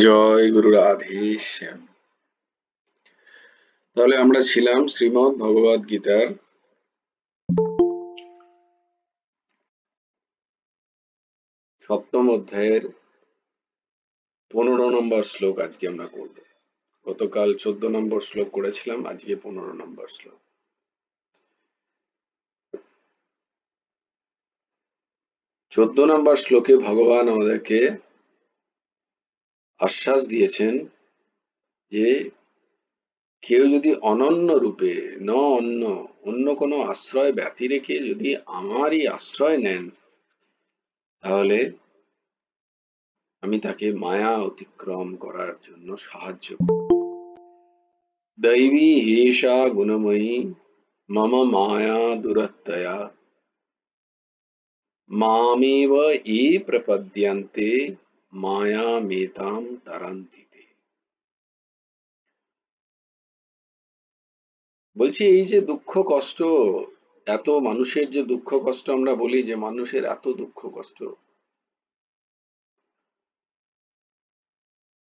জয় গুরু রাধে শ্যাম। তাহলে আমরা ছিলাম শ্রীমদ ভগবদ গীতার 7ম অধ্যায়ের 15 নম্বর শ্লোক আজকে আমরা করব। গতকাল 14 নম্বর শ্লোক করেছিলাম, আজকে 15 নম্বর শ্লোক। চোদ্দ নম্বর শ্লোকে ভগবান আমাদেরকে আশ্বাস দিয়েছেন যে কেউ যদি অনন্য রূপে অন্য কোনো আশ্রয় ব্যতি রেখে যদি আমারই আশ্রয় নেন, তাহলে আমি তাকে মায়া অতিক্রম করার জন্য সাহায্য করব। দৈবী হেষা গুণময়ী মম মায়া দুরত্যয়া মামেব এ প্রপদ্যন্তে মায়া মেতাম তারান্তি। বলছি এই যে দুঃখ কষ্ট, এত মানুষের যে দুঃখ কষ্ট, আমরা বলি যে মানুষের এত দুঃখ কষ্ট,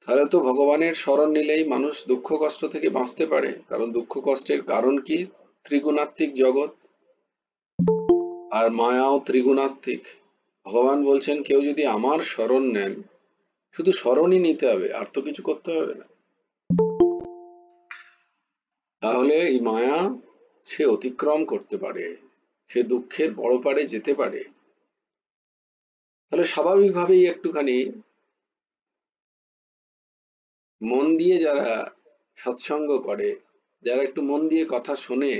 তাহলে তো ভগবানের শরণ নিলেই মানুষ দুঃখ কষ্ট থেকে বাঁচতে পারে। কারণ দুঃখ কষ্টের কারণ কি? ত্রিগুণাত্মিক জগৎ, আর মায়াও ত্রিগুণাত্মিক। ভগবান বলছেন কেউ যদি আমার শরণ নেন, শুধু শরণই নিতে হবে, আর তো কিছু করতে হবে না, তাহলে এই মায়া সে অতিক্রম করতে পারে, সে দুঃখের বড় পারে যেতে পারে। তাহলে স্বাভাবিকভাবেই একটুখানি মন দিয়ে যারা সৎসঙ্গ করে, যারা একটু মন দিয়ে কথা শোনে,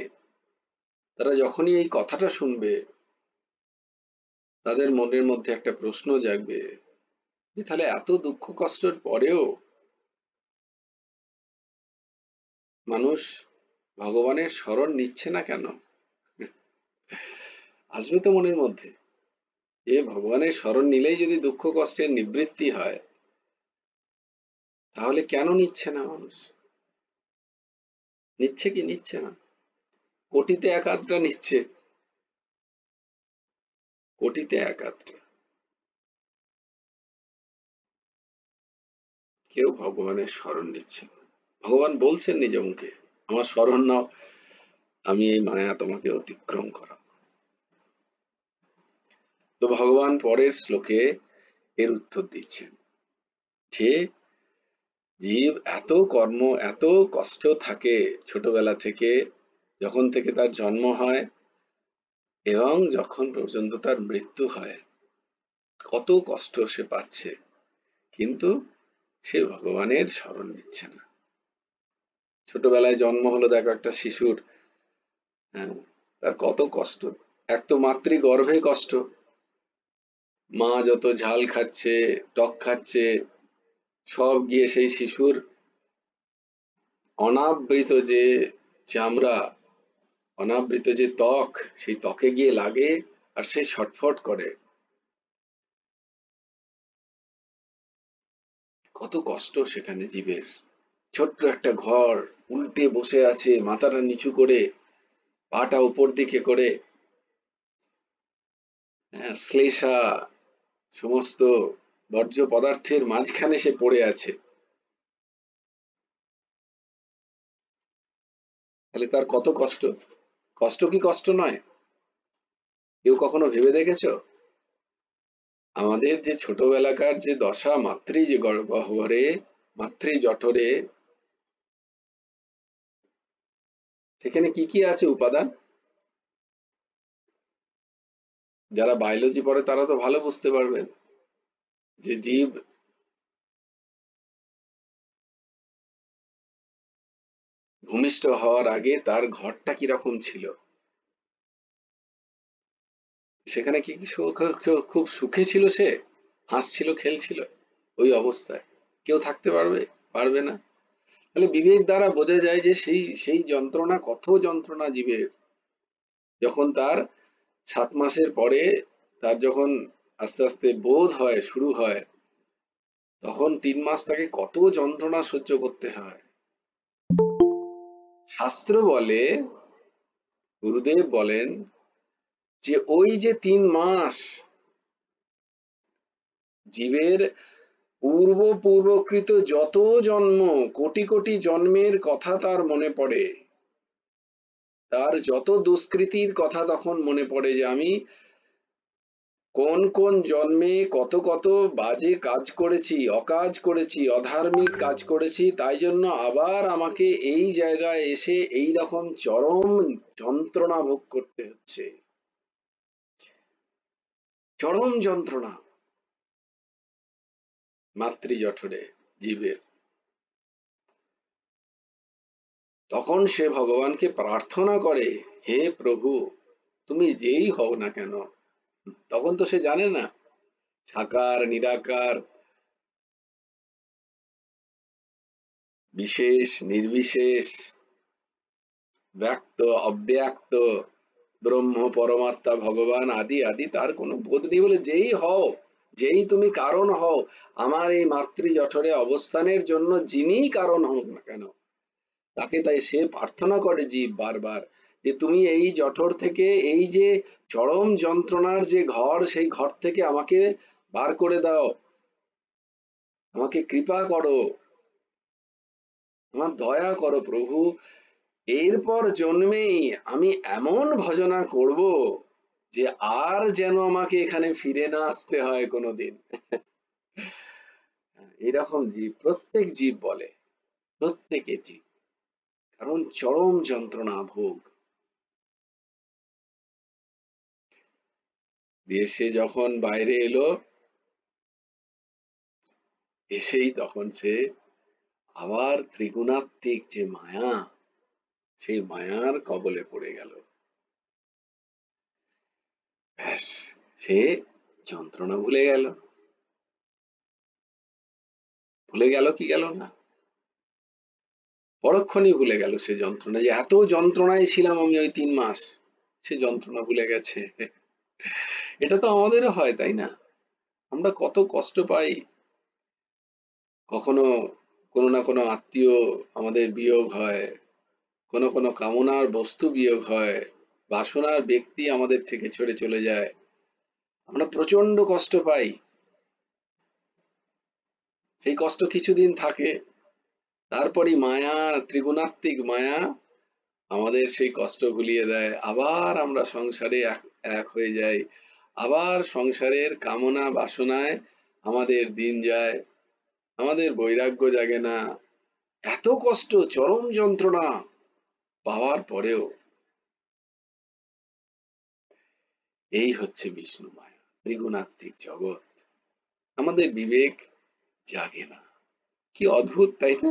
তারা যখনই এই কথাটা শুনবে, তাদের মনের মধ্যে একটা প্রশ্ন জাগবে যে তাহলে এত দুঃখ কষ্টের পরেও মানুষ ভগবানের শরণ নিচ্ছে না কেন? আসবে তো মনের মধ্যে যে ভগবানের শরণ নিলেই যদি দুঃখ কষ্টের নিবৃত্তি হয়, তাহলে কেন নিচ্ছে না মানুষ? নিচ্ছে কি নিচ্ছে না? কোটিতে এক আধটা নিচ্ছে, কোটিতে এক আধটা। কেউ ভগবানের শরণ নিচ্ছে না। ভগবান বলছেন নিজ মুখে, আমার শরণ নাও, আমি এই মায়া তোমাকে অতিক্রম করাবো। তো ভগবান পরের শ্লোকে এর উত্তর দিচ্ছেন যে জীব এত কর্ম, এত কষ্ট থাকে ছোটবেলা থেকে, যখন থেকে তার জন্ম হয় এবং যখন পর্যন্ত তার মৃত্যু হয়, কত কষ্ট সে পাচ্ছে, কিন্তু সে ভগবানের শরণ নিচ্ছে না। ছোটবেলায় জন্ম হলো, দেখো একটা শিশুর, হ্যাঁ, তার কত কষ্ট। এক তো মাতৃগর্ভে কষ্ট, মা যত ঝাল খাচ্ছে, টক খাচ্ছে, সব গিয়ে সেই শিশুর অনাবৃত যে চামড়া, অনাবৃত যে ত্বক, সেই ত্বকে গিয়ে লাগে আর সে ছটফট করে। কত কষ্ট সেখানে জীবের। ছোট্ট একটা ঘর, উল্টে বসে আছে, মাথাটা নিচু করে, পাটা উপর দিকে করে, শ্লেষা সমস্ত বর্জ্য পদার্থের মাঝখানে সে পড়ে আছে। তাহলে তার কত কষ্ট। কষ্ট কি কষ্ট নয়? কেউ কখনো ভেবে দেখেছো আমাদের যে ছোটবেলাকার যে দশা, মাতৃ যে গহ্বরে, মাতৃ জঠরে, সেখানে কি কি আছে উপাদান? যারা বায়োলজি পড়ে তারা তো ভালো বুঝতে পারবেন যে জীব ভূমিষ্ঠ হওয়ার আগে তার ঘরটা কিরকম ছিল, সেখানে কি কি খুব সুখে ছিল, সে হাসছিল, খেলছিল। ওই অবস্থায় কেউ থাকতে পারবে? পারবে না। তাহলে বিবেক দ্বারা বোঝা যায় যে সেই সেই যন্ত্রণা, কত যন্ত্রণা জীবের। যখন তার 7 মাসের পরে তার যখন আস্তে আস্তে বোধ হয়, শুরু হয়, তখন 3 মাস তাকে কত যন্ত্রণা সহ্য করতে হয়। শাস্ত্র বলে, গুরুদেব বলেন যে ওই যে 3 মাস জীবের পূর্ব পূর্বকৃত যত জন্ম, কোটি কোটি জন্মের কথা তার মনে পড়ে, তার যত দুষ্কৃতির কথা তখন মনে পড়ে, যে আমি কোন কোন জন্মে কত কত বাজে কাজ করেছি, অকাজ করেছি, অধার্মিক কাজ করেছি, তাই জন্য আবার আমাকে এই জায়গায় এসে এই রকম চরম যন্ত্রণা ভোগ করতে হচ্ছে, চরম যন্ত্রণা মাতৃজঠরে জীবের। তখন সে ভগবানকে প্রার্থনা করে, হে প্রভু, তুমি যেই হও না কেন। তখন তো সে জানে না সাকার নিরাকার, বিশেষ নির্বিশেষ, ব্যক্ত অব্যক্ত, ব্রহ্ম পরমাত্মা ভগবান আদি আদি তার কোনো বোধ নেই, বলে যেই হও, যেই তুমি কারণ হও, আমার এই মাতৃ জঠরে অবস্থানের জন্য যিনি কারণ হোক না কেন, তাকে। তাই সে প্রার্থনা করে জীব বারবার, যে তুমি এই জঠর থেকে, এই যে চরম যন্ত্রণার যে ঘর, সেই ঘর থেকে আমাকে বার করে দাও, আমাকে কৃপা করো, আমার দয়া করো প্রভু। এরপর জন্মেই আমি এমন ভজনা করব, যে আর যেন আমাকে এখানে ফিরে না আসতে হয় কোনোদিন। এরকম জীব, প্রত্যেক জীব বলে, প্রত্যেকে জীব, কারণ চরম যন্ত্রণা ভোগ দিয়ে সে যখন বাইরে এলো, এসেই তখন সে আবার ত্রিগুণাত্মিক যে মায়া, সেই মায়ার কবলে পড়ে গেল। ব্যাস, সে যন্ত্রণা ভুলে গেল। ভুলে গেল কি গেল না, পরক্ষণই ভুলে গেল সে যন্ত্রণা, যে এত যন্ত্রণায় ছিলাম আমি ওই 3 মাস, সে যন্ত্রণা ভুলে গেছে। এটা তো আমাদেরও হয়, তাই না? আমরা কত কষ্ট পাই, কখনো কোনো না কোনো আত্মীয় আমাদের বিয়োগ হয়, কোনো কোনো কামনার বস্তু বিয়োগ হয়, বাসনার ব্যক্তি আমাদের থেকে ছেড়ে চলে যায়, আমরা প্রচন্ড কষ্ট পাই। সেই কষ্ট কিছুদিন থাকে, তারপরই মায়া, ত্রিগুণাত্মিক মায়া আমাদের সেই কষ্ট ভুলিয়ে দেয়, আবার আমরা সংসারে এক এক হয়ে যাই, আবার সংসারের কামনা বাসনায় আমাদের দিন যায়, আমাদের বৈরাগ্য জাগে না। এত কষ্ট, চরম যন্ত্রণা পাওয়ার পরেও এই হচ্ছে বিষ্ণু মায়া, ত্রিগুণাত্মিক জগৎ, আমাদের বিবেক জাগে না। কি অদ্ভুত, তাই না?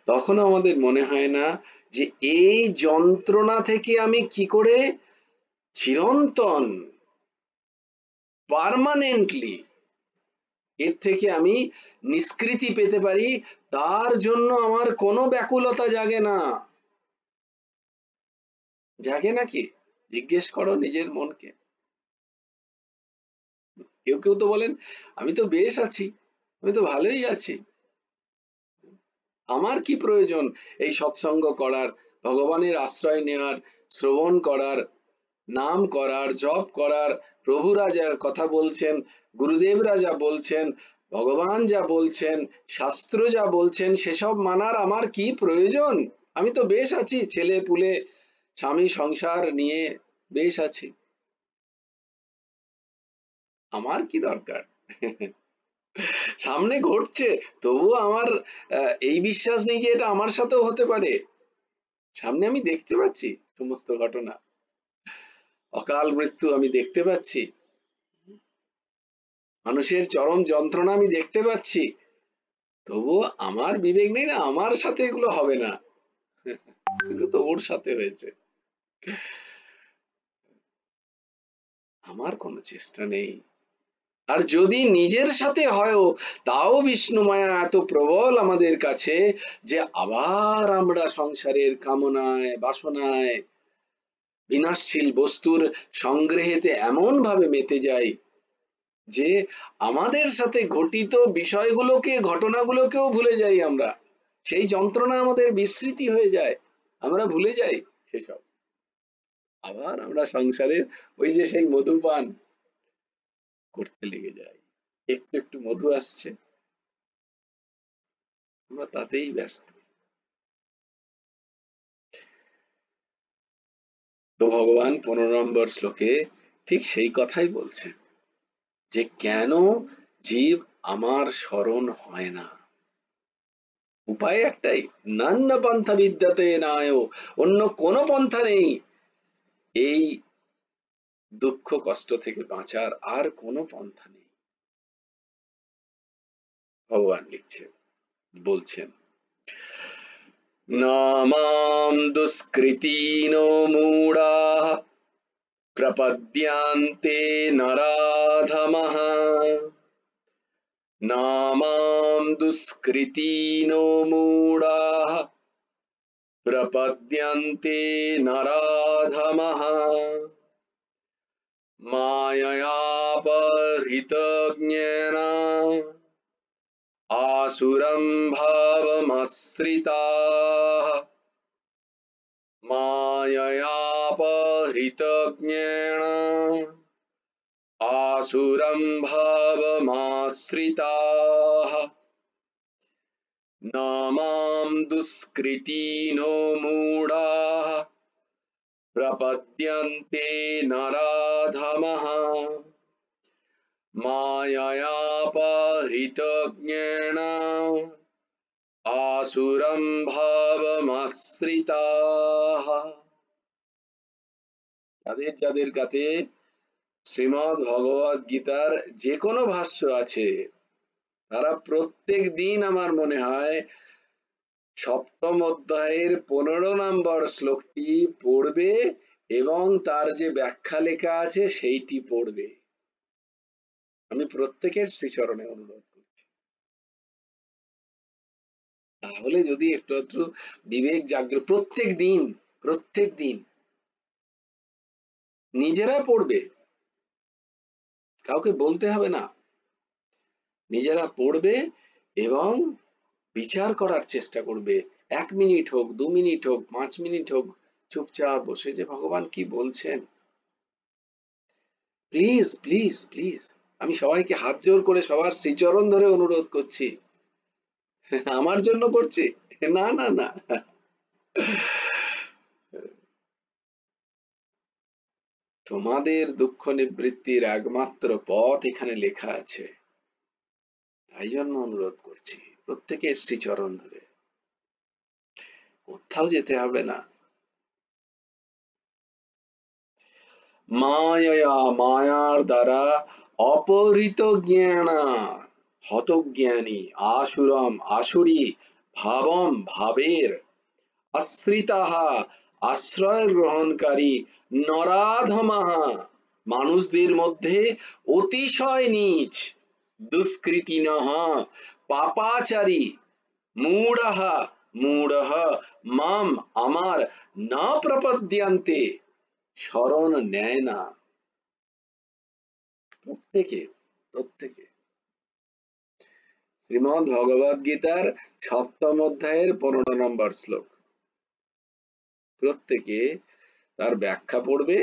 তখনও আমাদের মনে হয় না যে এই যন্ত্রণা থেকে আমি কি করে চিরন্তন, পার্মানেন্টলি এর থেকে আমি নিষ্কৃতি পেতে পারি, তার জন্য আমার কোনো ব্যাকুলতা জাগে না। জাগে নাকি? জিজ্ঞেস করো নিজের মনকে। কেউ কেউ তো বলেন, আমি তো বেশ আছি, আমি তো ভালোই আছি, আমার কি প্রয়োজন এই সৎসঙ্গ করার, ভগবানের আশ্রয় নেওয়ার, শ্রবণ করার, নাম করার, জপ করার, প্রভুরা যা কথা বলছেন, গুরুদেবরা যা বলছেন, ভগবান যা বলছেন, শাস্ত্র যা বলছেন, সেসব মানার আমার কি প্রয়োজন? আমি তো বেশ আছি, ছেলে পুলে স্বামী সংসার নিয়ে বেশ আছি, আমার কি দরকার? সামনে ঘটছে, তবুও আমার এই বিশ্বাস নেই যে এটা আমার সাথেও হতে পারে। সামনে আমি দেখতে পাচ্ছি সমস্ত ঘটনা, অকাল মৃত্যু আমি দেখতে পাচ্ছি, মানুষের চরম যন্ত্রণা আমি দেখতে পাচ্ছি, তবুও আমার বিবেক নেই না, আমার সাথে এগুলো হবে না, এগুলো তো ওর সাথে হয়েছে, আমার কোনো চেষ্টা নেই। আর যদি নিজের সাথে হয়ও, তাও বিষ্ণু মায়া এত প্রবল আমাদের কাছে, যে আবার আমরা সংসারের কামনায় বাসনায় বিনাশশীল বস্তুর সংগ্রহেতে এমন ভাবে মেতে যাই, যে আমাদের সাথে ঘটিত বিষয়গুলোকে, ঘটনাগুলোকেও ভুলে যাই আমরা, সেই যন্ত্রণা আমাদের বিস্মৃতি হয়ে যায়, আমরা ভুলে যাই সেসব। আবার আমরা সংসারের ওই যে সেই মধুপান করতে লেগে যাই, একটু একটু মধু আসছে, আমরা তাতেই ব্যস্ত। তো ভগবান 15 নম্বর শ্লোকে ঠিক সেই কথাই বলছে, যে কেন জীব আমার স্মরণ হয় না। উপায় একটাই, নান্য পন্থা বিদ্যতে নায়, অন্য কোনো পন্থা নেই এই দুঃখ কষ্ট থেকে বাঁচার, আর কোনো পন্থা নেই। ভগবান লিখছেন, বলছেন, নামাম দুষ্কৃতিনো মূঢ়াঃ প্রপদ্যান্তে নরাধমঃ, নামাম দুষ্কৃতিনো মূঢ়াঃ প্রপদ্যন্তে নরাধমঃ, মায়য়াপহৃতজ্ঞান আসুরং ভাবমাশ্রিতাঃ, মায়য়াপহৃতজ্ঞান আসুরং ভাবমাশ্রিতাঃ, নামাম দুষ্কৃতিনো মূঢ়াঃ প্রপদ্যন্তে নরাধমঃ, মায়য়াপহৃতজ্ঞান আসুরং ভাবমাশ্রিতাঃ। যাদের যাদের কাছে শ্রীমদ্ ভগবদ গীতার যে কোনো ভাষ্য আছে, তারা প্রত্যেক দিন আমার মনে হয় সপ্তম অধ্যায়ের 15 নম্বর শ্লোকটি পড়বে এবং তার যে ব্যাখ্যা লেখা আছে সেইটি পড়বে। আমি প্রত্যেকের শ্রীচরণে অনুরোধ করছি, তাহলে যদি একটু একটু বিবেক জাগ্রত, প্রত্যেক দিন নিজেরা পড়বে, কাউকে বলতে হবে না, নিজেরা পড়বে এবং বিচার করার চেষ্টা করবে। 1 মিনিট হোক, 2 মিনিট হোক, 5 মিনিট হোক, চুপচাপ বসে যে ভগবান কি বলছেন। প্লিজ প্লিজ প্লিজ, আমি সবাইকে হাত জোর করে সবার শ্রীচরণ ধরে অনুরোধ করছি, আমার জন্য করছি না, না, না, তোমাদের দুঃখ নিবৃত্তির একমাত্র পথ এখানে লেখা আছে, তাই জন্য অনুরোধ করছি প্রত্যেকের শ্রীচরণ ধরে, কোথাও যেতে হবে না। মায়া, মায়ার দ্বারা অপহৃত জ্ঞান, হতজ্ঞানী, আসুরম আসুরি, ভাবম ভাবের, আশ্রিতাহা আশ্রয় গ্রহণকারী, নরাধমাহা মানুষদের মধ্যে অতিশয় নীচ, দুষ্কৃতিনঃ পাপাচারী, মূঢ়াহা মূঢ়ঃ মাম আমার না প্রপদ্যন্তে শরণ নেয় না। প্রত্যেকে প্রত্যেকে শ্রীমদ্ ভগবদ গীতার সপ্তম অধ্যায়ের 15 নম্বর শ্লোক, প্রত্যেকে তার ব্যাখ্যা পড়বে।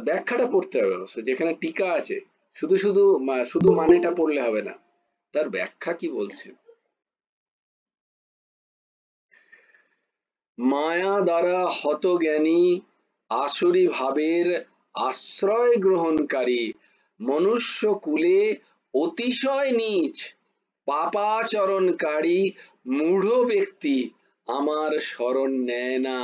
ব্যাখ্যাটা পড়তে হবে অবশ্য, যেখানে টিকা আছে, শুধু শুধু শুধু মানেটা পড়লে হবে না, তার ব্যাখ্যা কি বলছে। মায়া দ্বারা হতজ্ঞানী, আসুরি ভাবের আশ্রয় গ্রহণকারী, মনুষ্য কুলে অতিশয় নীচ, পাপাচরণকারী মূঢ় ব্যক্তি আমার শরণ নেয় না।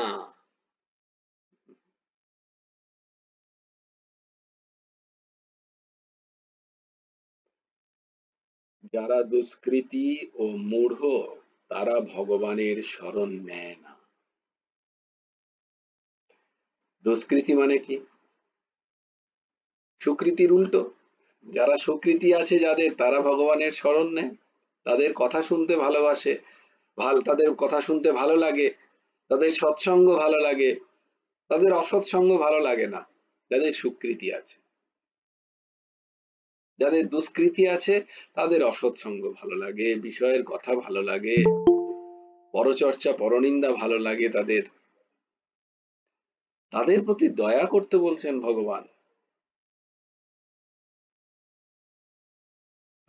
যারা দুষ্কৃতী ও মূঢ়, তারা ভগবানের শরণ নেয় না। দুষ্কৃতী মানে কি? সুকৃতির উল্টো। যারা সুকৃতি আছে যাদের, তারা ভগবানের শরণ নেয়, তাদের কথা শুনতে ভালোবাসে, তাদের কথা শুনতে ভালো লাগে, তাদের সৎসঙ্গ ভালো লাগে, তাদের অসৎসঙ্গ ভালো লাগে না। যাদের সুকৃতি আছে, যাদের দুষ্কৃতি আছে তাদের অসৎসঙ্গ ভালো লাগে, বিষয়ের কথা ভালো লাগে, পরচর্চা পরনিন্দা ভালো লাগে, তাদের তাদের প্রতি দয়া করতে বলছেন ভগবান।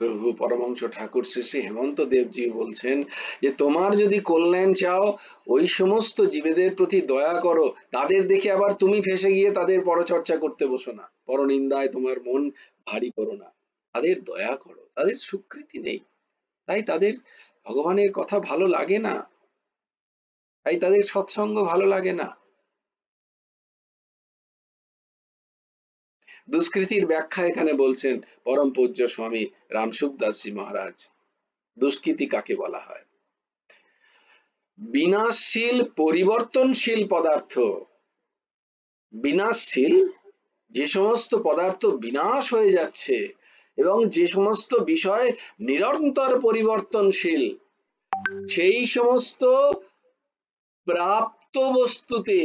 প্রভু পরমহংস ঠাকুর শ্রী শ্রী হেমন্ত দেবজি বলছেন যে তোমার যদি কল্যাণ চাও ওই সমস্ত জীবেদের প্রতি দয়া করো, তাদের দেখে আবার তুমি ফেঁসে গিয়ে তাদের পরচর্চা করতে বসো না, পরনিন্দায় তোমার মন ভারী করো না, তাদের দয়া করো। তাদের স্বীকৃতি নেই, তাই তাদের ভগবানের কথা ভালো লাগে না, তাই তাদের সৎসঙ্গ ভালো লাগে না। দুষ্কৃতির ব্যাখ্যা এখানে বলছেন পরম পূজ্য স্বামী রামসুখদাসজি মহারাজ। দুষ্কৃতি কাকে বলা হয়? বিনাশশীল পরিবর্তনশীল পদার্থ, বিনাশশীল যে সমস্ত পদার্থ বিনাশ হয়ে যাচ্ছে এবং যে সমস্ত বিষয় নিরন্তর পরিবর্তনশীল, সেই সমস্ত প্রাপ্ত বস্তুতে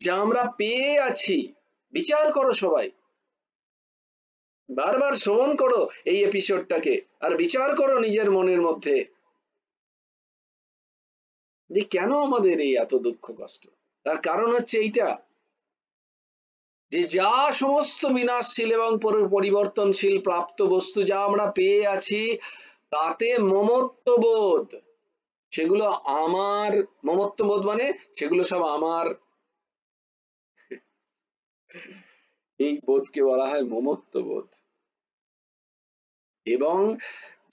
যা আমরা পেয়ে আছি, বিচার করো সবাই, বারবার শ্রবণ করো এই এপিসোডটাকে আর বিচার করো নিজের মনের মধ্যে যে কেন আমাদের এই এত দুঃখ কষ্ট। তার কারণ হচ্ছে এইটা যে যা সমস্ত বিনাশশীল এবং পরিবর্তনশীল প্রাপ্ত বস্তু যা আমরা পেয়ে আছি তাতে মমত্ববোধ, সেগুলো আমার, মমত্ববোধ মানে সেগুলো সব আমার, এই বোধকে বলা হয় মমত্ববোধ। এবং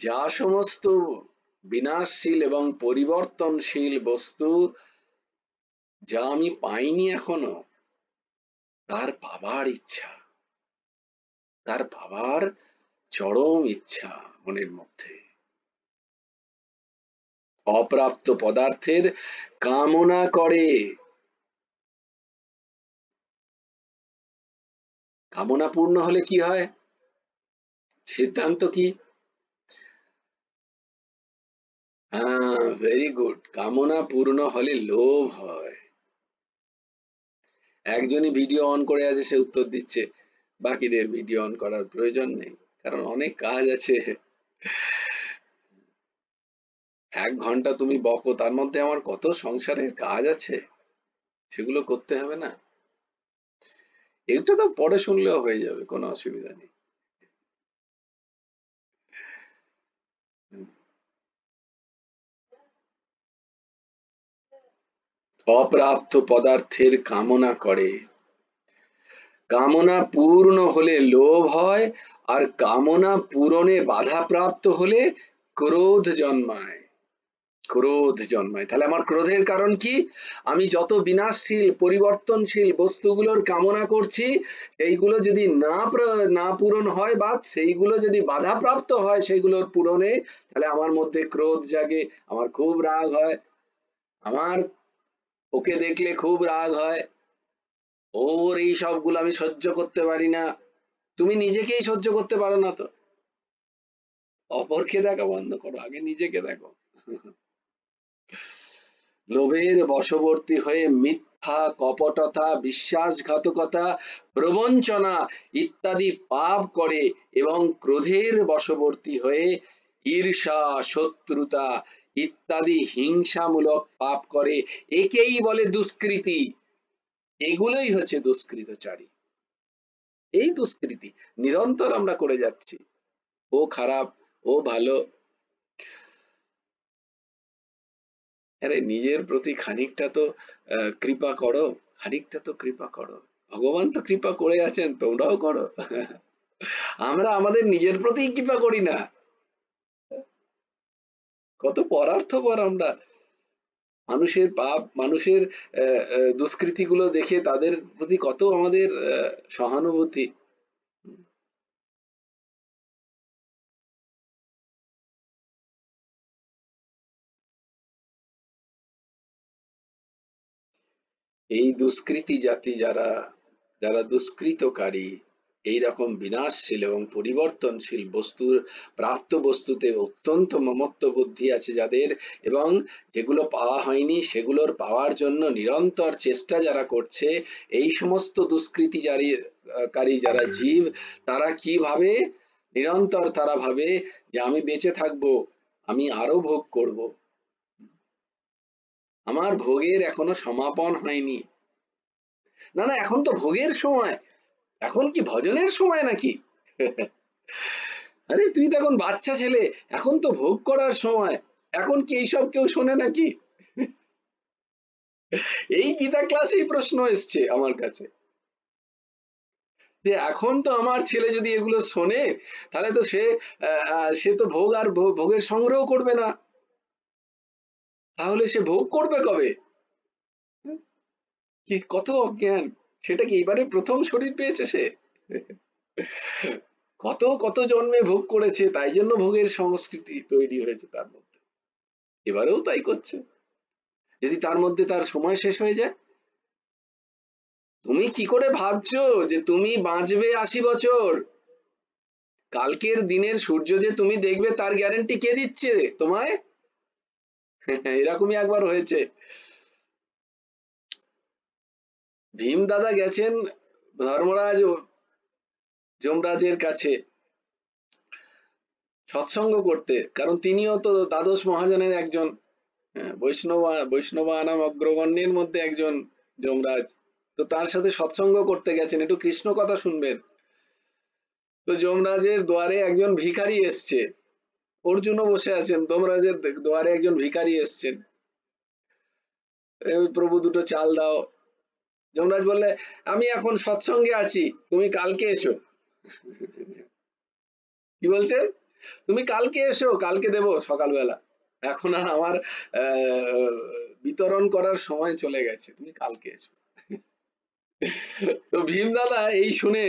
যা সমস্ত বিনাশশীল এবং পরিবর্তনশীল বস্তু যা আমি পাইনি এখনো, তার পাবার ইচ্ছা, তার পাবার চরম ইচ্ছা মনের মধ্যে, অপ্রাপ্ত পদার্থের কামনা করে। কামনা পূর্ণ হলে কি হয়? সিদ্ধান্ত কি? হ্যাঁ, ভেরি গুড। কামনা পূর্ণ হলে লোভ হয়। একজনই ভিডিও অন করে আছে, সে উত্তর দিচ্ছে, বাকিদের ভিডিও অন করার প্রয়োজন নেই, কারণ অনেক কাজ আছে। 1 ঘন্টা তুমি বকো, তার মধ্যে আমার কত সংসারের কাজ আছে, সেগুলো করতে হবে না? এটা তো পরে শুনলেও হয়ে যাবে, কোনো অসুবিধা নেই। অপ্রাপ্ত পদার্থের কামনা করে, কামনা পূর্ণ হলে লোভ হয়, আর কামনা পূরণে বাধাপ্রাপ্ত হলে ক্রোধ জন্মায়, ক্রোধ জন্মায়। তাহলে আমার ক্রোধের কারণ কি? আমি যত বিনাশশীল পরিবর্তনশীল বস্তুগুলোর কামনা করছি, সেইগুলো যদি না পূরণ হয় বা সেইগুলো যদি বাধাপ্রাপ্ত হয় সেইগুলোর পূরণে, তাহলে আমার মধ্যে ক্রোধ জাগে, আমার খুব রাগ হয়, আমার ওকে দেখলে খুব রাগ হয়, ওর এই সবগুলো আমি সহ্য করতে পারি না। তুমি নিজেকেই সহ্য করতে পারো না তো, অপরকে দেখা বন্ধ করো, আগে নিজেকে দেখো। লোভের বশবর্তী হয়ে মিথ্যা, কপটতা, বিশ্বাসঘাতকতা, প্রবঞ্চনা ইত্যাদি পাপ করে এবং ক্রোধের বশবর্তী হয়ে ঈর্ষা, শত্রুতা ইত্যাদি হিংসামূলক পাপ করে। একেই বলে দুষ্কৃতি। এগুলোই হচ্ছে দুষ্কৃতচারী। এই দুষ্কৃতি নিরন্তর আমরা করে যাচ্ছি, ও খারাপ, ও ভালো। আরে নিজের প্রতি খানিকটা তো কৃপা করো, খানিকটা তো কৃপা করো। ভগবান তো কৃপা করে আছেন, তোমরাও করো। আমরা আমাদের নিজের প্রতি কৃপা করি না, কত পরার্থপর আমরা। মানুষের পাপ, মানুষের দুষ্কৃতিগুলো দেখে তাদের প্রতি কত আমাদের সহানুভূতি। এই দুষ্কৃতি জাতি যারা, যারা দুষ্কৃতকারী, এইরকম বিনাশশীল এবং পরিবর্তনশীল বস্তুর, প্রাপ্ত বস্তুতে অত্যন্ত মমত্ব বুদ্ধি আছে যাদের, এবং যেগুলো পাওয়া হয়নি সেগুলোর পাওয়ার জন্য নিরন্তর চেষ্টা যারা করছে, এই সমস্ত দুষ্কৃতিকারী যারা জীব, তারা কি ভাবে? নিরন্তর তারা ভাবে যে আমি বেঁচে থাকবো, আমি আরো ভোগ করব, আমার ভোগের এখনো সমাপন হয়নি। না না, এখন তো ভোগের সময়, এখন কি ভজনের সময় নাকি? আরে তুই তো এখন বাচ্চা ছেলে, এখন তো ভোগ করার সময়, এখন কি এইসব কেউ শোনে নাকি? এই গীতা ক্লাসেই প্রশ্ন এসছে আমার কাছে, যে এখন তো আমার ছেলে যদি এগুলো শোনে, তাহলে তো সে তো ভোগ আর ভোগের সংগ্রহ করবে না, তাহলে সে ভোগ করবে কবে? কি কত অজ্ঞান! সেটা কি এবারে প্রথম শরীর পেয়েছে সে? কত কত জন্মে ভোগ করেছে, তাই জন্য ভোগের সংস্কৃতি তৈরি হয়েছে তার মধ্যে, এবারেও তাই করছে। যদি তার মধ্যে তার সময় শেষ হয়ে যায়, তুমি কি করে ভাবছো যে তুমি বাঁচবে 80 বছর? কালকের দিনের সূর্য যে তুমি দেখবে তার গ্যারান্টি কে দিচ্ছে তোমায়? এরকমই একবার হয়েছে। ভীম দাদা গেছেন ধর্মরাজ যমরাজের কাছে সৎসঙ্গ করতে, কারণ তিনিও তো দ্বাদশ মহাজনের একজন, বৈষ্ণবানাম অগ্রগণ্যের মধ্যে একজন যমরাজ। তো তার সাথে সৎসঙ্গ করতে গেছেন, একটু কৃষ্ণ কথা শুনবেন। তো যমরাজের দুয়ারে একজন ভিখারি এসছে, অর্জুনও বসে আছেন, যমরাজের দুয়ারে একজন ভিখারি এসছেন, প্রভু দুটো চাল দাও। যমরাজ বললে, আমি এখন সৎসঙ্গে আছি, তুমি কালকে এসো। কি বলছেন? তুমি কালকে এসো, কালকে দেবো সকালবেলা, এখন আর আমার বিতরণ করার সময় চলে গেছে, তুমি কালকে এসো। তো ভীম দাদা এই শুনে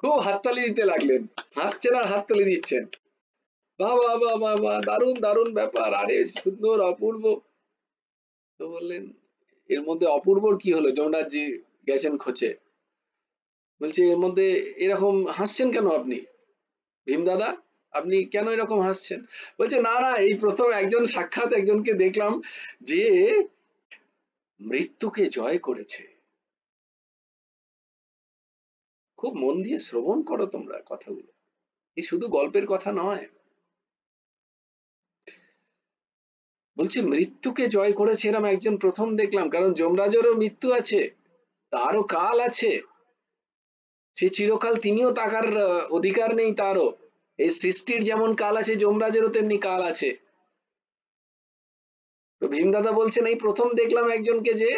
খুব হাততালি দিতে লাগলেন, হাসছেন আর হাততালি দিচ্ছেন, বাহ বাহ বাহ বাহ বাহ, দারুণ দারুণ ব্যাপার, আরে সুন্দর অপূর্ব। তো বললেন, এর মধ্যে অপূর্বর কি হলো? যমরাজ জি গেছেন খোঁজে, বলছে এর মধ্যে এরকম হাসছেন কেন আপনি ভীম দাদা, আপনি কেন এরকম হাসছেন? বলছে, না না, এই প্রথম একজন সাক্ষাৎ একজনকে দেখলাম যে মৃত্যুকে জয় করেছে। খুব মন দিয়ে শ্রবণ করো তোমরা কথাগুলো, এই শুধু গল্পের কথা নয়। বলছে মৃত্যুকে জয় করেছে এরম একজন প্রথম দেখলাম, কারণ যমরাজেরও মৃত্যু আছে, তারও কাল আছে, সে চিরকাল, তিনিও তাকার অধিকার নেই তারও, এই সৃষ্টির যেমন কাল আছে যমরাজেরও তেমনি কাল আছে। তো ভীমদাদা বলছেন, এই প্রথম দেখলাম একজনকে যে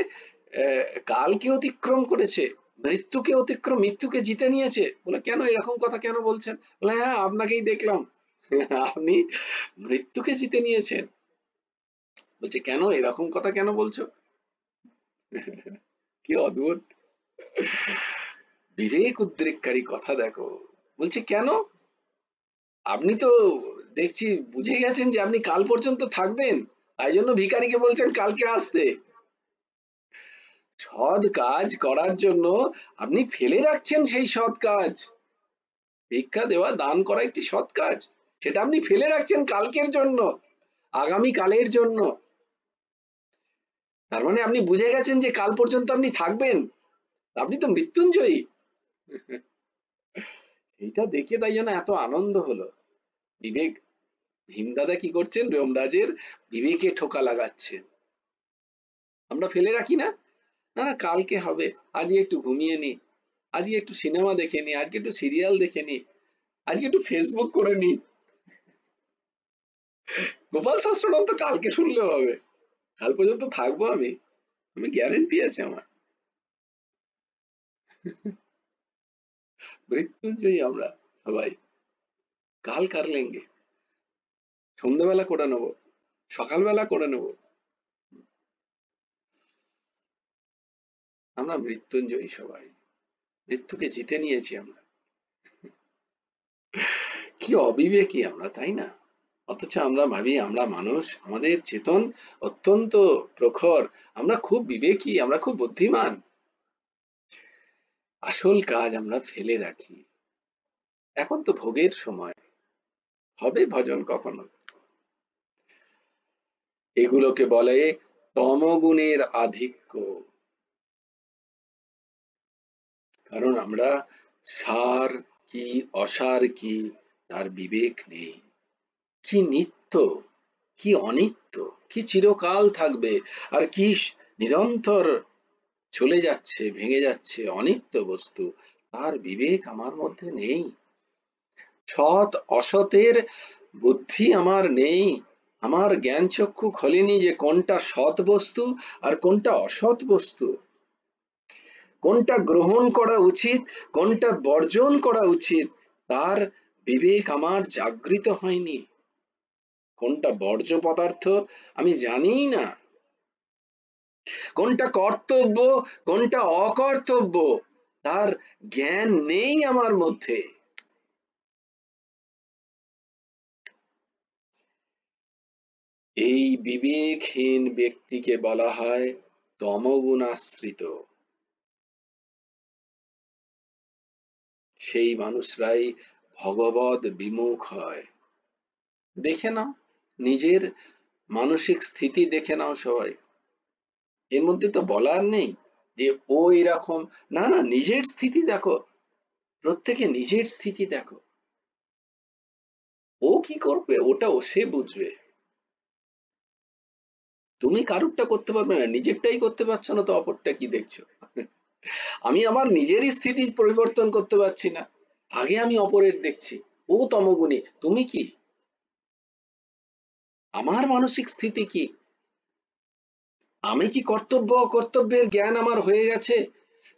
কালকে অতিক্রম করেছে, মৃত্যুকে অতিক্রম, মৃত্যুকে জিতে নিয়েছে। বলে, কেন এরকম কথা কেন বলছেন? বলে, হ্যাঁ আপনাকেই দেখলাম, আপনি মৃত্যুকে জিতে নিয়েছেন। বলছে, কেন এরকম কথা কেন বলছো? কি অদ্ভুত বিবেক উদ্রেককারী কথা দেখো। বলছে, কেন? আপনি তো দেখছি বুঝে গেছেন যে আপনি কাল পর্যন্ত থাকবেন, তাই জন্য ভিখারিকে বলছেন কালকে আসতে। সৎ কাজ করার জন্য আপনি ফেলে রাখছেন সেই সৎ কাজ, ভিক্ষা দেওয়া, দান করা একটি সৎ কাজ, সেটা আপনি ফেলে রাখছেন কালকের জন্য, আগামী কালের জন্য। তার মানে আপনি বুঝে গেছেন যে কাল পর্যন্ত আপনি থাকবেন, আপনি তো মৃত্যুঞ্জয়ী। এইটা দেখে তাই জন্য এত আনন্দ হলো। বিবেক, ভীমদাদা কি করছেন? যমরাজের বিবেকে ঠোকা লাগাচ্ছেন। আমরা ফেলে রাখি না, না না কালকে হবে, আজকে একটু ঘুমিয়ে নি, আজকে একটু সিনেমা দেখে নি, আজকে একটু সিরিয়াল দেখে নি, আজকে একটু ফেসবুক করে নি, গোপাল শাস্ত্রনাম তো কালকে শুনলেও হবে, কাল পর্যন্ত থাকবো আমি, আমি গ্যারেন্টি আছে আমার। মৃত্যুঞ্জয়ী আমরা সবাই, কাল কার লেঙ্গে, সন্ধ্যেবেলা করে নেবো, সকালবেলা করে নেবো, আমরা মৃত্যুঞ্জয়ী সবাই, মৃত্যুকে জিতে নিয়েছি আমরা। কি অবিবেকী আমরা, তাই না? অথচ আমরা ভাবি আমরা মানুষ, আমাদের চেতন অত্যন্ত প্রখর, আমরা খুব বিবেকী, আমরা খুব বুদ্ধিমান, আসল কাজ আমরা ফেলে রাখি। এখন তো ভোগের সময়, হবে ভজন কখনো, এগুলোকে বলে তমগুণের আধিক্য। কারণ আমরা সার কি অসার কি তার বিবেক নেই, কি নিত্য কি অনিত্য, কি চিরকাল থাকবে আর কি নিরন্তর চলে যাচ্ছে ভেঙে যাচ্ছে অনিত্য বস্তু, তার বিবেক আমার মধ্যে নেই। সৎ অসতের বুদ্ধি আমার নেই, আমার জ্ঞান চক্ষু খোলেনি যে কোনটা সৎ বস্তু আর কোনটা অসৎ বস্তু, কোনটা গ্রহণ করা উচিত কোনটা বর্জন করা উচিত, তার বিবেক আমার জাগৃত হয়নি। কোনটা বর্জ্য পদার্থ আমি জানিই না, কোনটা কর্তব্য কোনটা অকর্তব্য তার জ্ঞান নেই আমার মধ্যে। এই বিবেকহীন ব্যক্তিকে বলা হয় তমগুণাশ্রিত। সেই মানুষরাই ভগবদ বিমুখ হয়। দেখে নাও নিজের মানসিক স্থিতি, দেখে নাও সবাই। এর মধ্যে তো বলার নেই যে ও এরকম, না না, নিজের স্থিতি দেখো, প্রত্যেকে নিজের স্থিতি দেখো। ও কি করবে ওটা ও সে বুঝবে, তুমি কারুরটা করতে পারবে না, নিজেরটাই করতে পারছো না তো অপরটা কি দেখছো? আমি আমার নিজেরই স্থিতি পরিবর্তন করতে পারছি না, আগে আমি অপরের দেখছি। ও তমগুণী, তুমি কি? আমার মানসিক স্থিতি কি? আমি কি কর্তব্য অকর্তব্যের জ্ঞান আমার হয়ে গেছে?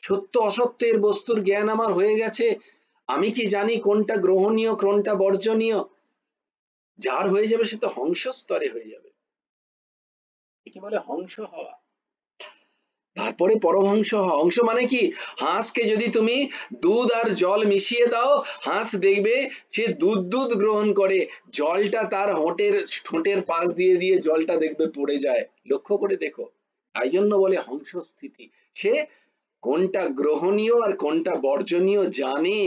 সত্য অসত্যের বস্তুর জ্ঞান আমার হয়ে গেছে? আমি কি জানি কোনটা গ্রহণীয় কোনটা বর্জনীয়? যার হয়ে যাবে সে তো হংস স্তরে হয়ে যাবে, একে বলে হংস হওয়া। তারপরে পরমহংস হওয়া। হংস মানে কি? হাঁসকে যদি তুমি দুধ আর জল মিশিয়ে দাও, হাঁস দেখবে সে দুধ দুধ গ্রহণ করে, জলটা তার ঠোঁটের পাশ দিয়ে দিয়ে জলটা দেখবে পড়ে যায়, লক্ষ্য করে দেখো। তাই জন্য বলে হংস স্থিতি। সে কোনটা গ্রহণীয় আর কোনটা বর্জনীয় জানে।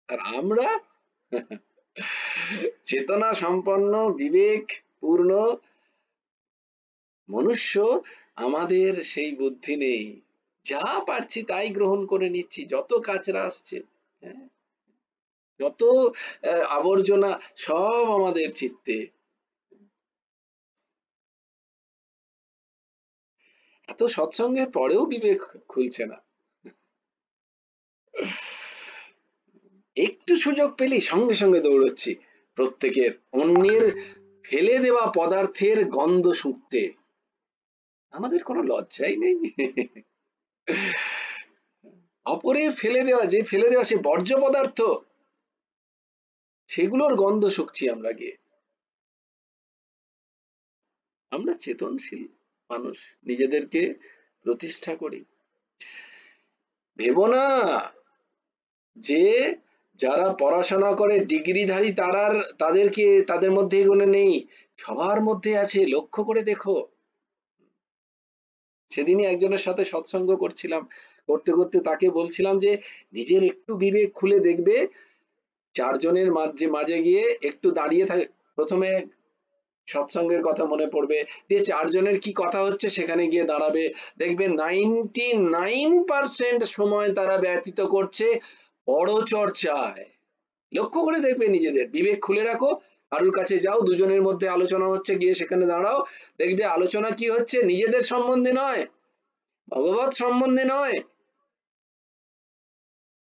আর আমরা চেতনা সম্পন্ন বিবেক পূর্ণ মনুষ্য, আমাদের সেই বুদ্ধি নেই, যা পারছি তাই গ্রহণ করে নিচ্ছি, যত কাচরা আসছে, হ্যাঁ, যত আবর্জনা সব আমাদের চিত্তে। এত সৎসঙ্গের পরেও বিবেক খুলছে না। একটু সুযোগ পেলেই সঙ্গে সঙ্গে দৌড়চ্ছি প্রত্যেকের অন্যের ফেলে দেওয়া পদার্থের গন্ধ শুঁকতে। আমাদের কোনো লজ্জাই নেই। অপরের ফেলে দেওয়া, যে ফেলে দেওয়া সে বর্জ্য পদার্থ, সেগুলোর গন্ধ শুঁকছি আমরা গিয়ে। আমরা চেতনশীল মানুষ, নিজেদেরকে প্রতিষ্ঠা করি। ভেবো না যে যারা পড়াশোনা করে ডিগ্রিধারী তাদেরকে তাদের মধ্যে এগুলো নেই, সবার মধ্যে আছে, লক্ষ্য করে দেখো। সেদিনই একজনের সাথে সৎসঙ্গ করছিলাম, করতে করতে তাকে বলছিলাম যে নিজের একটু বিবেক খুলে দেখবে, চারজনের মাঝে মাঝে গিয়ে একটু দাঁড়িয়ে থাকে, প্রথমে সৎসঙ্গের কথা মনে পড়বে, দিয়ে চারজনের কি কথা হচ্ছে সেখানে গিয়ে দাঁড়াবে, দেখবে 99% সময় তারা ব্যতীত করছে বড় চর্চায়। লক্ষ্য করে দেখবে, নিজেদের বিবেক খুলে রাখো, কারুর কাছে যাও, দুজনের মধ্যে আলোচনা হচ্ছে, গিয়ে সেখানে দাঁড়াও, দেখবে আলোচনা কি হচ্ছে, নিজেদের সম্বন্ধে নয়, ভগবত সম্বন্ধে নয়,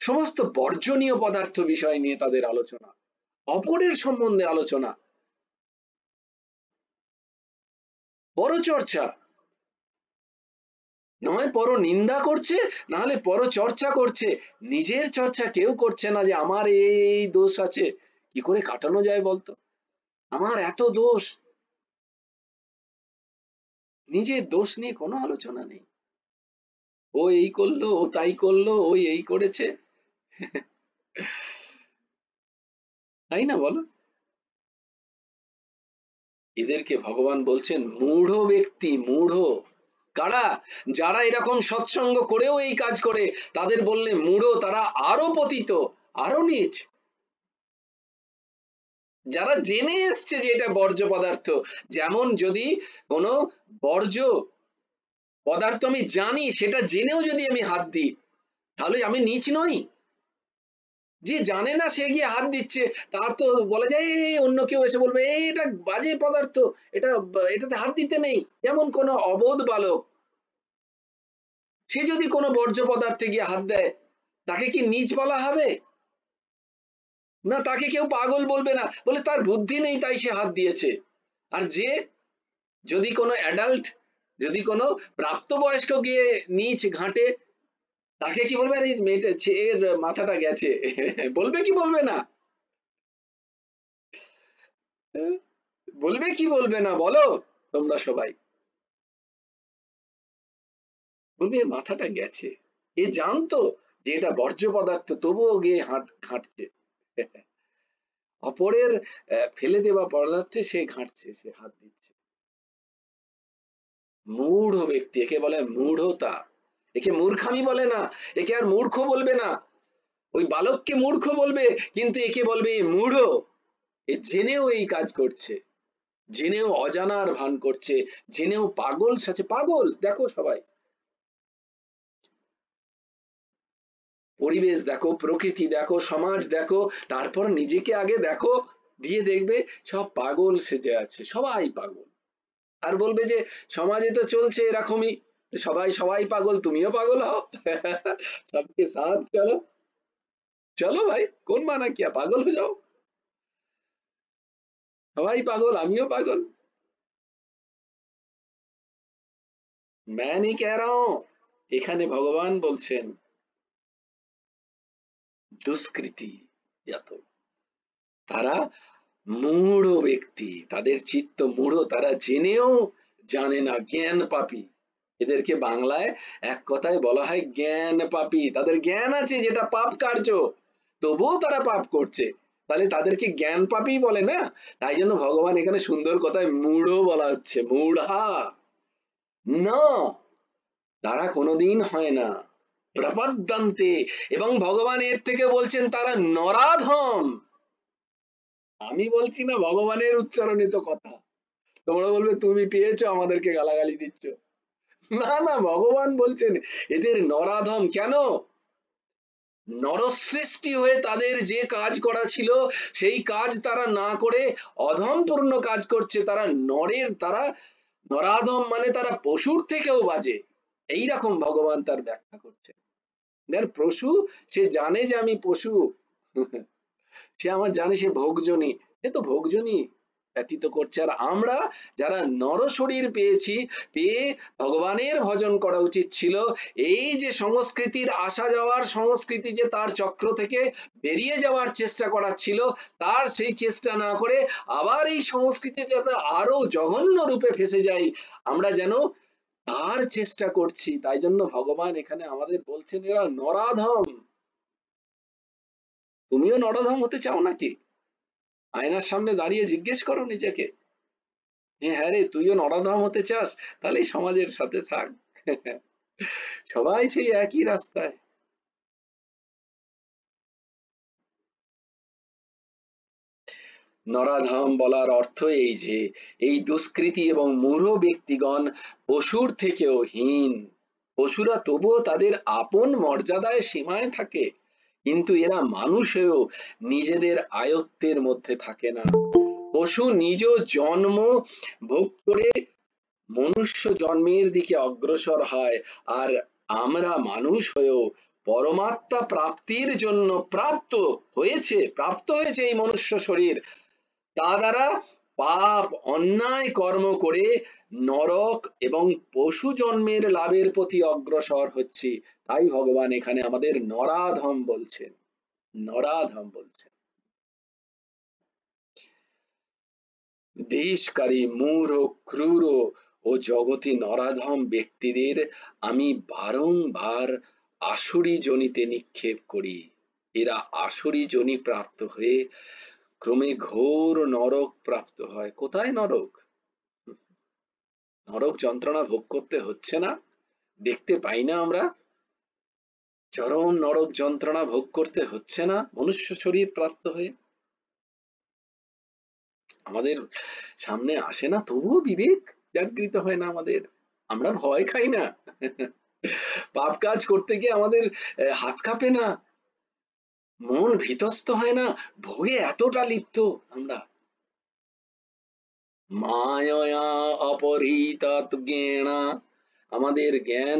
সমস্ত বর্জনীয় পদার্থ বিষয় নিয়ে তাদের আলোচনা, অপরের সম্বন্ধে আলোচনা, বড় চর্চা। নয় পর নিন্দা করছে, না হলে পর চর্চা করছে, নিজের চর্চা কেউ করছে না যে আমার এই দোষ আছে, কি করে কাটানো যায় বলতো, আমার এত দোষ, নিজের দোষ নিয়ে কোনো আলোচনা নেই। ও এই করলো, ও তাই করলো, ওই এই করেছে, তাই না বলো? এদেরকে ভগবান বলছেন মূঢ় ব্যক্তি। মূঢ় কারা? যারা এরকম সৎসঙ্গ করেও এই কাজ করে, তাদের বললে মূঢ়, তারা আরো পতিত, আরো নীচ। যারা জেনে এসছে যে এটা বর্জ্য পদার্থ, যেমন যদি কোনো বর্জ্য পদার্থ আমি জানি, সেটা জেনেও যদি আমি হাত দিই, তাহলে আমি নীচ নই? যে জানে না সে গিয়ে হাত দিচ্ছে, তা তো বলা যায় অন্য কেউ এসে বলবে এটা বাজে পদার্থ, এটাতে হাত দিতে নেই। যেমন কোনো অবোধ বালক, সে যদি কোনো বর্জ্য পদার্থে গিয়ে হাত দেয়, তাকে কি নীচ বলা হবে? না, তাকে কেউ পাগল বলবে না, বলে তার বুদ্ধি নেই তাই সে হাত দিয়েছে। আর যে যদি কোনো অ্যাডাল্ট, যদি কোনো প্রাপ্তবয়স্ক গিয়ে নিচ ঘাটে, তাকে কি বলবে, আরে মেয়েটা এর মাথাটা গেছে, বলবে কি বলবে না? বলবে কি বলবে না বলো তোমরা সবাই? বলবে এর মাথাটা গেছে, এ জানতো যে এটা বর্জ্য পদার্থ, তবুও গিয়ে ঘাঁটছে। অপরের ফেলে দেওয়া পদার্থে সে ঘাঁটছে, সে হাত দিচ্ছে। মূঢ় ব্যক্তি, একে বলে মূঢ়তা। একে মূর্খামি বলে না, একে আর মূর্খ বলবে না। ওই বালককে মূর্খ বলবে, কিন্তু একে বলবে এ মূঢ়। এ জেনেও এই কাজ করছে, জেনেও অজানার ভান করছে, জেনেও পাগল সাথে পাগল। দেখো সবাই, পরিবেশ দেখো, প্রকৃতি দেখো, সমাজ দেখো, তারপর নিজেকে আগে দেখো, দিয়ে দেখবে সব পাগল সেজে আছে, সবাই পাগল। আর বলবে যে সমাজে তো চলছে এরকমই, সবাই সবাই পাগল, তুমিও পাগল হও। সবকে সাথ চলো, চলো ভাই, কোন মানা কিয়া, পাগল হয়ে যাও, সবাই পাগল, আমিও পাগল। मैं नहीं कह रहा हूं, এখানে ভগবান বলছেন দুষ্কৃতি যত, তারা মূঢ় ব্যক্তি, তাদের চিত্ত মূঢ়, তারা জেনেও জানে না, জ্ঞান পাপী। এদেরকে বাংলায় এক কথায় বলা হয় জ্ঞান পাপী। তাদের জ্ঞান আছে যেটা পাপ কার্য, তবুও তারা পাপ করছে, তাহলে তাদেরকে জ্ঞান পাপী বলে না? তাই জন্য ভগবান এখানে সুন্দর কথায় মূঢ় বলা হচ্ছে, মূঢ়া না, তারা কোনোদিন হয় না প্রপদ্যন্তে। এবং ভগবান এর থেকে বলছেন তারা নরাধম। আমি বলছি না, ভগবানের উচ্চারণিত কথা। তোমরা বলবে তুমি পেয়েছো, আমাদেরকে গালাগালি দিচ্ছ। না না, ভগবান বলছেন এদের নরাধম। কেন? নরসৃষ্টি হয়ে তাদের যে কাজ করা ছিল, সেই কাজ তারা না করে অধমপূর্ণ কাজ করছে। তারা নরের, তারা নরাধম, মানে তারা পশুর থেকেও বাজে। এইরকম ভগবান তার ব্যাখ্যা করছে। দেন পশু, সে জানে যে আমি পশু, সে আমার জানে সে ভোগজনী, সে তো ভোগজনী ব্যতীত করছে। আর আমরা যারা নর শরীর পেয়েছি, পেয়ে ভগবানের ভজন করা উচিত ছিল। এই যে সংস্কৃতির আসা যাওয়ার সংস্কৃতি, যে তার চক্র থেকে বেরিয়ে যাওয়ার চেষ্টা করা ছিল, তার সেই চেষ্টা না করে আবার এই সংস্কৃতি যাতে আরো জঘন্য রূপে ফেসে যাই, আমরা যেন তার চেষ্টা করছি। তাই জন্য ভগবান এখানে আমাদের বলছেন এরা নরাধম। তুমিও নরাধম হতে চাও নাকি? আয়নার সামনে দাঁড়িয়ে জিজ্ঞেস করো নিজেকে, হ্যাঁ রে, তুইও নরাধম হতে চাস? তাহলে সমাজের সাথে থাক। সবাই সেই একই রাস্তায়। নরাধম বলার অর্থ এই যে এই দুষ্কৃতী এবং মূঢ় ব্যক্তিগণ পশুর থেকেও হীন। পশুরা তবুও তাদের আপন মর্যাদায় সীমায় থাকে, কিন্তু এরা মানুষ হয়েও নিজেদের আয়ত্তের মধ্যে থাকে না। পশু নিজ জন্ম ভোগ করে মনুষ্য জন্মের দিকে অগ্রসর হয়, আর আমরা মানুষ হয়েও পরমাত্মা প্রাপ্তির জন্য প্রাপ্ত হয়েছে এই মনুষ্য শরীর, তা দ্বারা পাপ অন্যায় কর্ম করে নরক এবং পশু জন্মের লাভের প্রতি অগ্রসর হচ্ছি। তাই ভগবান এখানে আমাদের নরাধম বলছেন, নরাধম বলছেন। দেশকারী মূঢ়, ক্রূর ও জগতি নরাধম ব্যক্তিদের আমি বারংবার আসুরি যোনিতে নিক্ষেপ করি। এরা আসুরি যোনি প্রাপ্ত হয়ে ক্রমে ঘোর নরক প্রাপ্ত হয়। কোথায় নরক? নরক যন্ত্রণা ভোগ করতে হচ্ছে না? দেখতে পাই না আমরা? চরম নরক যন্ত্রণা ভোগ করতে হচ্ছে না মনুষ্য শরীর প্রাপ্ত হয়ে? আমাদের সামনে আসে না, তবুও বিবেক জাগৃত হয় না আমাদের? আমরা ভয় খাই না? পাপ কাজ করতে গিয়ে আমাদের হাত কাঁপে না, মন ভীতস্ত হয় না? ভোগে এতটা লিপ্ত আমরা। মায়া অপহৃতাৎ জ্ঞানা, আমাদের জ্ঞান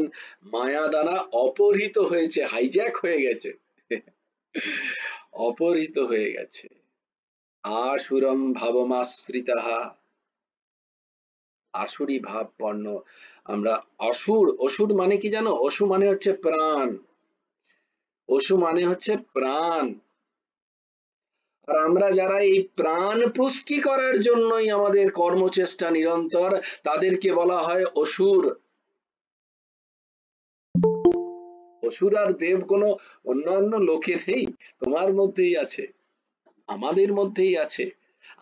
মায়া দ্বারা অপহৃত হয়েছে, হাইজ্যাক হয়ে গেছে। অপহৃত হয়ে গেছে। আসুরম ভাবমাশ্রিতাহা, আসুরি ভাবপন্ন আমরা। অসুর, অসুর মানে কি জানো? অসু মানে হচ্ছে প্রাণ, অসু মানে হচ্ছে প্রাণ। আর আমরা যারা এই প্রাণ পুষ্টি করার জন্যই আমাদের কর্মচেষ্টা নিরন্তর, তাদেরকে বলা হয় অসুর। অসুর আর দেব কোনো অন্যান্য লোকে নেই, তোমার মধ্যেই আছে, আমাদের মধ্যেই আছে।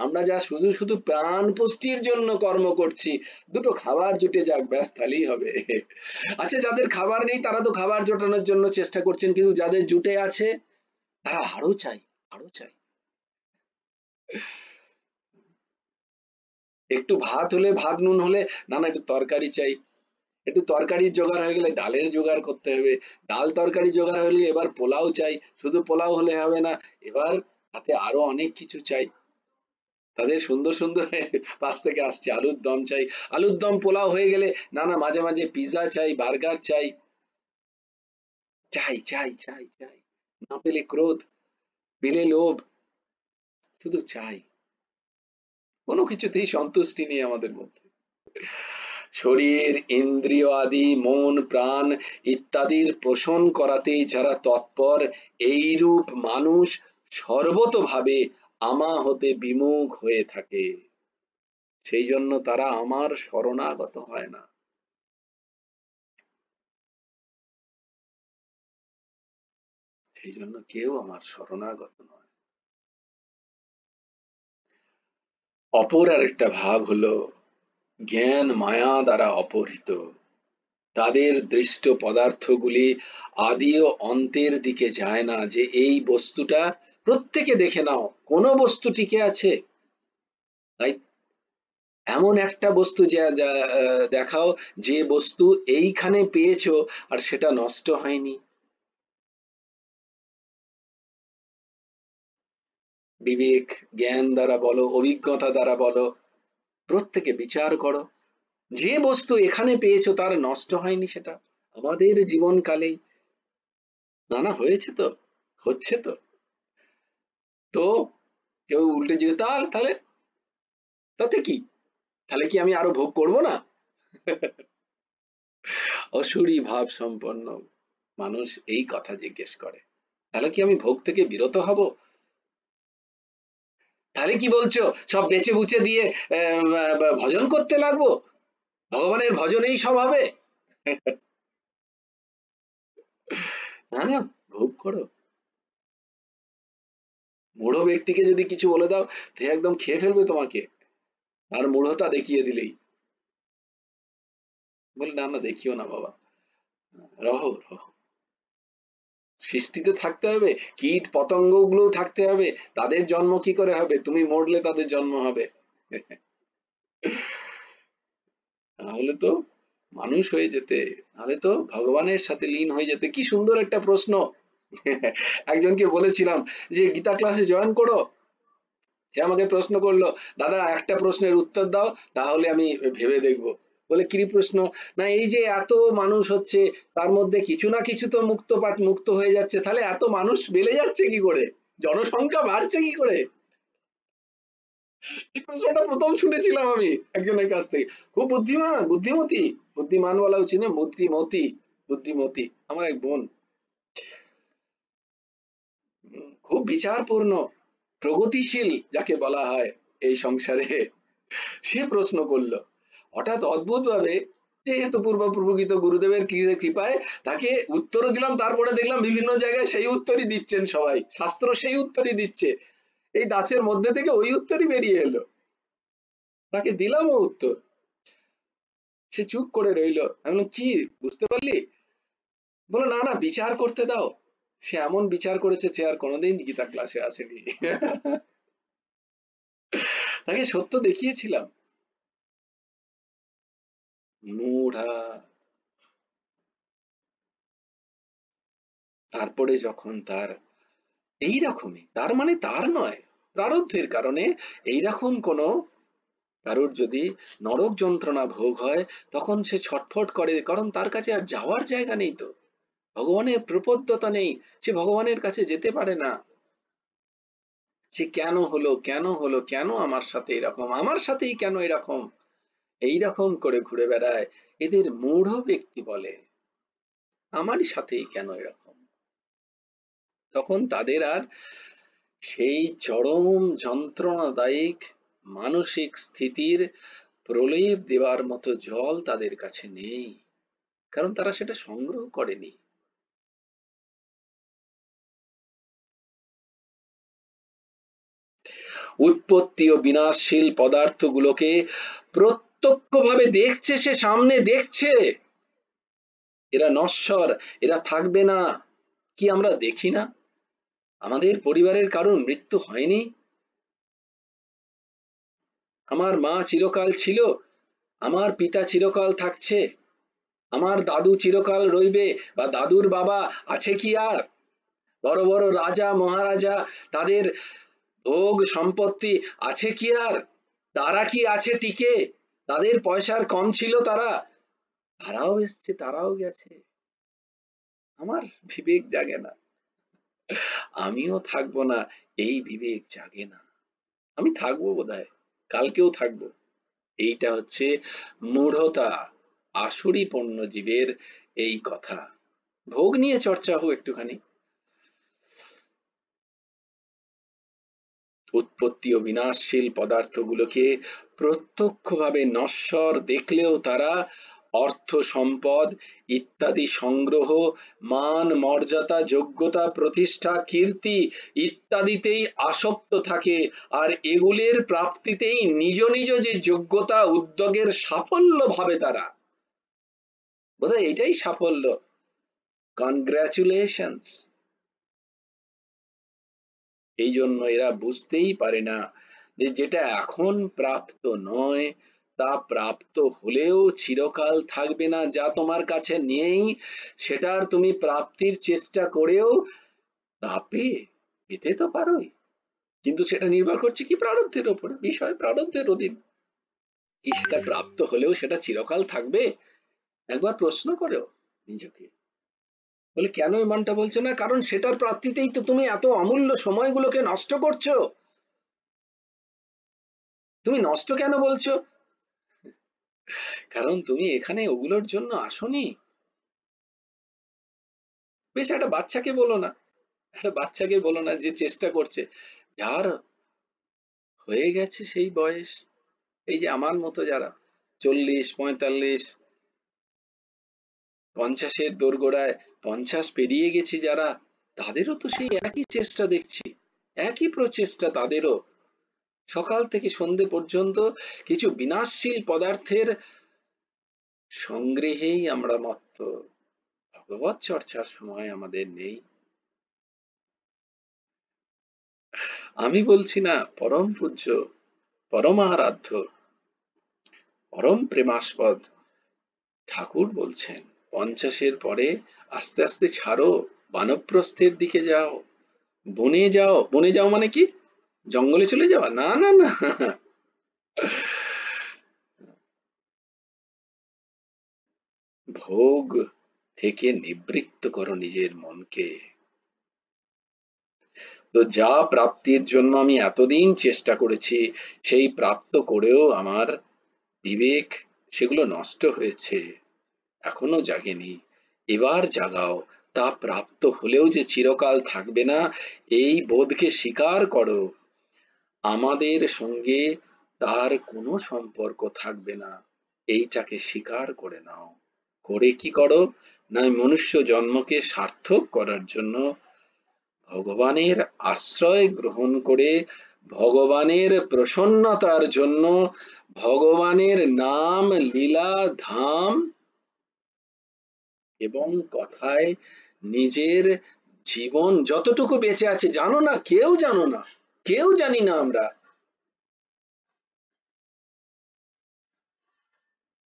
আমরা যা শুধু শুধু প্রাণ পুষ্টির জন্য কর্ম করছি, দুটো খাবার জুটে যাক ব্যাস, তাহলেই হবে। আচ্ছা, যাদের খাবার নেই তারা তো খাবার জোটানোর জন্য চেষ্টা করছেন, কিন্তু যাদের জুটে আছে তারা আরো চাই, আরো চাই। একটু ভাত হলে, ভাত নুন হলে, না না একটু তরকারি চাই, একটু তরকারির জোগাড় হয়ে গেলে ডালের জোগাড় করতে হবে, ডাল তরকারি জোগাড় হলে এবার পোলাও চাই, শুধু পোলাও হলে হবে না, এবার হাতে আরো অনেক কিছু চাই। তাদের সুন্দর সুন্দর পাশ থেকে আসছে আলুর দম চাই, আলুর দম পোলাও হয়ে গেলে না না মাঝে মাঝে পিৎজা চাই, বার্গার চাই, চাই চাই চাই চাই। না পেলে ক্রোধ, পেলে লোভ, শুধু চাই। কোনো কিছুতেই সন্তুষ্টি নেই আমাদের মধ্যে। শরীর, ইন্দ্রিয় আদি, মন, প্রাণ ইত্যাদির পোষণ করাতেই যারা তৎপর, এইরূপ মানুষ সর্বতোভাবে আমা হতে বিমুখ হয়ে থাকে। সেই জন্য তারা আমার শরণাগত হয় না। সেই জন্য কেউ আমার শরণাগত নয়। অপর আর একটা ভাব হলো জ্ঞান মায়া দ্বারা অপহৃত। তাদের দৃষ্ট পদার্থগুলি আদি ও অন্তের দিকে যায় না, যে এই বস্তুটা প্রত্যেকে দেখে নাও, কোন বস্তু টিকে আছে? তাই এমন একটা বস্তু দেখাও যে বস্তু এইখানে পেয়েছো আর সেটা নষ্ট হয়নি। বিবেক, জ্ঞান দ্বারা বলো, অভিজ্ঞতা দ্বারা বলো, প্রত্যেকে বিচার করো, যে বস্তু এখানে পেয়েছো তার নষ্ট হয়নি সেটা। আমাদের জীবনকালেই নানা হয়েছে তো, হচ্ছে তো। তো কেউ উল্টে যদি তাহলে তাতে কি, তাহলে কি আমি আরো ভোগ করব না? অসুরী ভাব সম্পন্ন মানুষ এই কথা জিজ্ঞেস করে, তাহলে কি আমি ভোগ থেকে বিরত হব? তাহলে কি বলছো সব বেচে বুচে দিয়ে ভজন করতে লাগবো, ভগবানের ভজনেই সব হবে? না না, ভোগ করো। মূঢ় ব্যক্তিকে যদি কিছু বলে দাও, সে একদম খেয়ে ফেলবে তোমাকে, আর মূঢ়তা দেখিয়ে দিলেই বলে না না দেখিও না বাবা, রহ রহ। সৃষ্টিতে থাকতে হবে, কীট পতঙ্গ গুলো থাকতে হবে, তাদের জন্ম কি করে হবে? তুমি মরলে তাদের জন্ম হবে? তাহলে তো মানুষ হয়ে যেতে, নাহলে তো ভগবানের সাথে লীন হয়ে যেতে। কি সুন্দর একটা প্রশ্ন! একজনকে বলেছিলাম যে গীতা ক্লাসে জয়েন করো, সে আমাকে প্রশ্ন করলো, দাদা একটা প্রশ্নের উত্তর দাও, তাহলে আমি ভেবে দেখবো। বলে কি প্রশ্ন? না এই যে এত মানুষ হচ্ছে, তার মধ্যে কিছু না কিছু তো মুক্ত হয়ে যাচ্ছে, তাহলে এত মানুষ বেড়ে যাচ্ছে কি করে, জনসংখ্যা বাড়ছে কি করে? এই প্রশ্নটা প্রথম শুনেছিলাম আমি একজনের কাছ থেকে। খুব বুদ্ধিমান, বুদ্ধিমতী, বুদ্ধিমান বলা উচিত না, বুদ্ধিমতী, বুদ্ধিমতী আমার এক বোন, খুব বিচারপূর্ণ, প্রগতিশীল যাকে বলা হয় এই সংসারে, সে প্রশ্ন করলো হঠাৎ অদ্ভুত ভাবে, যেহেতু পূর্বগীত গুরুদেবের কৃপায় তাকে উত্তরও দিলাম, তারপরে দেখলাম বিভিন্ন জায়গায় সেই উত্তরই দিচ্ছেন সবাই, শাস্ত্র সেই উত্তরই দিচ্ছে, এই দাসের মধ্যে থেকে ওই উত্তরই বেরিয়ে এলো, তাকে দিলাম ও উত্তর। সে চুপ করে রইলো, আমি বললাম কি বুঝতে পারলি? বলো না না বিচার করতে দাও। সে এমন বিচার করেছে, সে আর কোনোদিন গীতা ক্লাসে আসেনি। তাকে সত্য দেখিয়েছিলাম। মূঢ়া। তারপরে যখন তার এইরকমই, তার মানে তার নয়, প্রারব্ধের কারণে এইরকম কোনো কারোর যদি নরক যন্ত্রণা ভোগ হয়, তখন সে ছটফট করে, কারণ তার কাছে আর যাওয়ার জায়গা নেই তো। ভগবানের প্রপদ্যতা নেই, সে ভগবানের কাছে যেতে পারে না। সে কেন হলো, কেন হলো, কেন আমার সাথে এরকম, আমার সাথেই কেন এরকম, এইরকম করে ঘুরে বেড়ায়। এদের মূঢ় ব্যক্তি বলে, আমারই সাথেই কেন এরকম। তখন তাদের আর সেই চরম যন্ত্রণাদায়ক মানসিক স্থিতির প্রলেপ দেওয়ার মতো জল তাদের কাছে নেই, কারণ তারা সেটা সংগ্রহ করেনি। উৎপত্তি ও বিনাশশীল পদার্থগুলোকে প্রত্যক্ষভাবে দেখছে, সে সামনে দেখছে, এরা নশ্বর, এরা থাকবে না। কি আমরা দেখি না? আমাদের পরিবারের কারোর মৃত্যু হয়নি? আমার মা চিরকাল ছিল, আমার পিতা চিরকাল থাকছে, আমার দাদু চিরকাল রইবে, বা দাদুর বাবা আছে কি আর? বড় বড় রাজা মহারাজা, তাদের ভোগ সম্পত্তি আছে কি আর? তারা কি আছে টিকে? তাদের পয়সার কম ছিল, তারাও এসছে, তারাও গেছে। আমার বিবেক জাগে না, আমিও থাকবো না, এই বিবেক জাগে না। আমি থাকবো বোধহয়, কালকেও থাকবো। এইটা হচ্ছে মূঢ়তা, আসুরি পণ্য জীবের এই কথা। ভোগ নিয়ে চর্চা হোক একটুখানি। উৎপত্তি ও বিনাশশীল পদার্থগুলোকে প্রত্যক্ষভাবে নশ্বর দেখলেও তারা অর্থ সম্পদ ইত্যাদি সংগ্রহ, মান মর্যাদা যোগ্যতা প্রতিষ্ঠা কীর্তি ইত্যাদিতেই আসক্ত থাকে, আর এগুলির প্রাপ্তিতেই নিজ নিজ যে যোগ্যতা উদ্যোগের সাফল্য ভাবে তারা। বোধহয় এটাই সাফল্য, কনগ্রাচুলেশনস। এই জন্য এরা বুঝতেই পারে না যে যেটা এখন প্রাপ্ত নয় তা প্রাপ্ত হলেও চিরকাল থাকবে না। যা তোমার কাছে নেই সেটার তুমি প্রাপ্তির চেষ্টা করেও তা পেতে তো পারোই, কিন্তু সেটা নির্ভর করছে কি প্রারব্ধের উপরে, বিষয় প্রারব্ধের অধীন। কি সেটা প্রাপ্ত হলেও সেটা চিরকাল থাকবে? একবার প্রশ্ন করো নিজেকে। বলে কেন ইমানটা বলছো না? কারণ সেটার প্রাপ্তিতেই তো তুমি এত অমূল্য সময়গুলোকে নষ্ট করছো। তুমি নষ্ট কেন বলছো? কারণ তুমি এখানে ওগুলোর জন্য আসোনি। বেশ, একটা বাচ্চাকে বলো না, একটা বাচ্চাকে বলো না যে চেষ্টা করছে, যার হয়ে গেছে সেই বয়স, এই যে আমার মতো যারা 40, 45, 50-এর দোরগোড়ায়, 50 পেরিয়ে গেছি যারা, তাদেরও তো সেই একই চেষ্টা দেখছি, একই প্রচেষ্টা তাদেরও। সকাল থেকে সন্ধে পর্যন্ত কিছু বিনাশশীল পদার্থের সংগ্রহেই আমরা মত্ত, ভগবৎ চর্চার সময় আমাদের নেই। আমি বলছি না, পরম পূজ্য পরমারাধ্য পরম প্রেমাস্পদ ঠাকুর বলছেন 50-এর পরে আস্তে আস্তে ছাড়ো, বানপ্রস্থের দিকে যাও, বনে যাও। বনে যাও মানে কি? জঙ্গলে চলে যাওয়া? না না না, ভোগ থেকে নিবৃত্ত করো নিজের মনকে। তো যা প্রাপ্তির জন্য আমি এতদিন চেষ্টা করেছি, সেই প্রাপ্ত করেও আমার বিবেক সেগুলো নষ্ট হয়েছে, এখনো জাগেনি। এবার জাগাও, তা প্রাপ্ত হলেও যে চিরকাল থাকবে না এই বোধকে স্বীকার করো। আমাদের সঙ্গে তার কোনো সম্পর্ক থাকবে না, এইটাকে স্বীকার করে নাও। করে কি করো না, মনুষ্য জন্মকে সার্থক করার জন্য ভগবানের আশ্রয় গ্রহণ করে, ভগবানের প্রসন্নতার জন্য ভগবানের নাম লীলা ধাম এবং কথায় নিজের জীবন যতটুকু বেঁচে আছে, জানো না, কেউ জানো না, কেউ জানি না আমরা।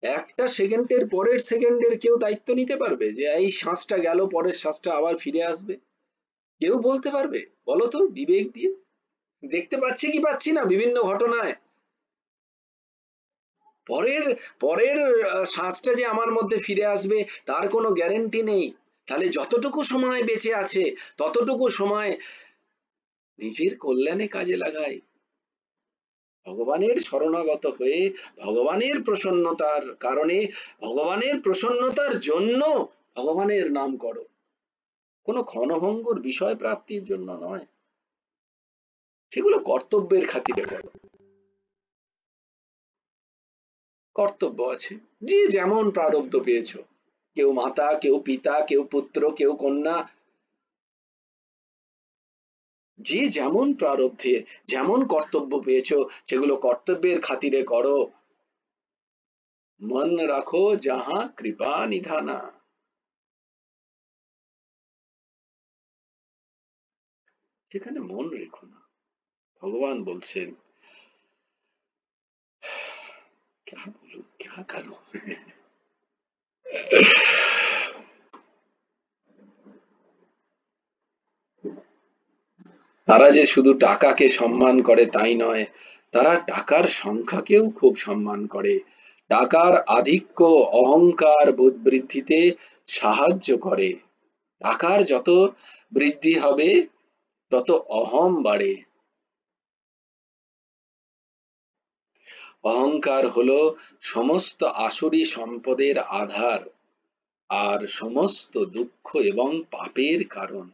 একটা সেকেন্ডের পরের সেকেন্ডের কেউ দায়িত্ব নিতে পারবে যে এই শ্বাসটা গেল, পরের শ্বাসটা আবার ফিরে আসবে? কেউ বলতে পারবে? বলো তো বিবেক দিয়ে। দেখতে পাচ্ছি কি পাচ্ছি না বিভিন্ন ঘটনায়? পরের পরের শ্বাসটা যে আমার মধ্যে ফিরে আসবে তার কোনো গ্যারেন্টি নেই। তাহলে যতটুকু সময় বেঁচে আছে ততটুকু সময় নিজের কল্যাণে কাজে লাগাই, ভগবানের শরণাগত হয়ে ভগবানের প্রসন্নতার কারণে, ভগবানের প্রসন্নতার জন্য ভগবানের নাম করো, কোনো ক্ষণভঙ্গুর বিষয় প্রাপ্তির জন্য নয়। সেগুলো কর্তব্যের খাতিরে করো, কর্তব্য আছে, যে যেমন প্রারব্ধ পেয়েছো, কেউ মাতা, কেউ পিতা, কেউ পুত্র, কেউ কন্যা, যে যেমন প্রারব্ধে যেমন কর্তব্য পেয়েছো সেগুলো কর্তব্যের খাতিরে করো। মন রাখো যাহা কৃপা নিধানা, সেখানে মন রেখো না। ভগবান বলছেন क्या बोलूं क्या करूं তারা যে শুধু টাকাকে সম্মান করে তাই নয়, তারা টাকার সংখ্যাকেও খুব সম্মান করে, টাকার আধিক্য অহংকার বোধ বৃদ্ধিতে সাহায্য করে। টাকার যত বৃদ্ধি হবে তত অহম বাড়ে। অহংকার হলো সমস্ত আসুরি সম্পদের আধার আর সমস্ত দুঃখ এবং পাপের কারণ।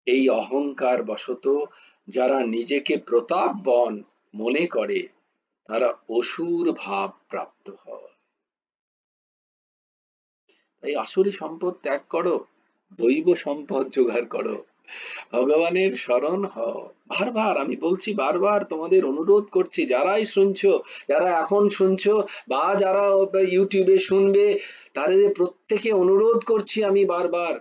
এই অহংকার বশত যারা নিজেকে প্রতাপবান মনে করে তারা অসুর ভাব প্রাপ্ত হয়। তাই আসুরি সম্পদ ত্যাগ করো, দৈব সম্পদ জোগাড় করো, ভগবানের শরণ হও। বারবার আমি বলছি, বারবার তোমাদের অনুরোধ করছি, যারাই শুনছো, যারা এখন শুনছো বা যারা ইউটিউবে শুনবে, তাদের প্রত্যেকে অনুরোধ করছি আমি বারবার,